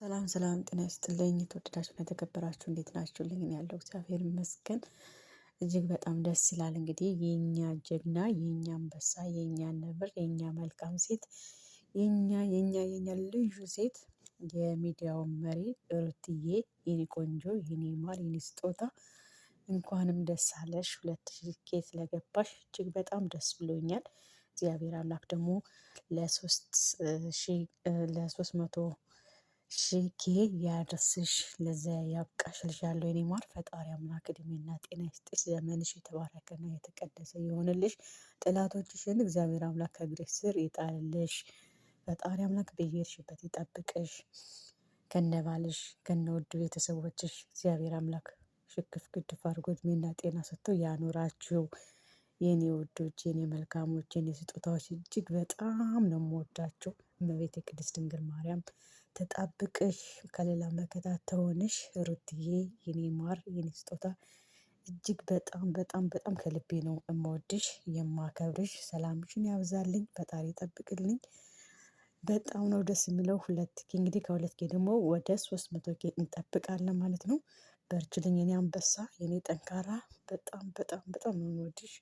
ሰላም ሰላም ጤና ይስጥልኝ የተወደዳችሁና የተከበራችሁ እንዴት ናችሁልኝ? እኔ ያለው እግዚአብሔር ይመስገን እጅግ በጣም ደስ ይላል። እንግዲህ የኛ ጀግና፣ የኛ አንበሳ፣ የኛ ነብር፣ የኛ መልካም ሴት፣ የኛ ልዩ ሴት የሚዲያው መሪ ሩትዬ የኔ ቆንጆ የኔ ማር የኔ ስጦታ እንኳንም ደስ አለሽ 2000 ስለገባሽ እጅግ በጣም ደስ ብሎኛል። እግዚአብሔር አምላክ ደግሞ ለ300 ሺህ ያድርስሽ ለዚያ ያብቃሽ እልሻለሁ የኔ ማር። ፈጣሪ አምላክ እድሜና ጤና ይስጥሽ። ዘመንሽ የተባረከና የተቀደሰ ይሆንልሽ። ጠላቶችሽን እግዚአብሔር አምላክ ከእግርሽ ስር ይጣልልሽ። ፈጣሪ አምላክ በየሄድሽበት ይጠብቅሽ። ከነባልሽ ከነውድ ቤተሰቦችሽ እግዚአብሔር አምላክ ሽክፍ ግድፍ አድርጎ እድሜና ጤና ሰጥቶ ያኖራችሁ። የኔ ውዶች፣ የኔ መልካሞች፣ የኔ ስጦታዎች እጅግ በጣም ነው የምወዳቸው። እመቤቴ ቅድስት ድንግል ማርያም ተጣብቅሽ ከሌላ መከታ ትሆንሽ። ሩትዬ የኔ ማር የኔ ስጦታ እጅግ በጣም በጣም በጣም ከልቤ ነው የምወድሽ የማከብርሽ። ሰላምሽን ያብዛልኝ፣ ፈጣሪ ይጠብቅልኝ። በጣም ነው ደስ የሚለው። 2K እንግዲህ ከ2K ደግሞ ወደ 300K እንጠብቃለን ማለት ነው። በርችልኝ የኔ አንበሳ የኔ ጠንካራ። በጣም በጣም በጣም ነው የምወድሽ።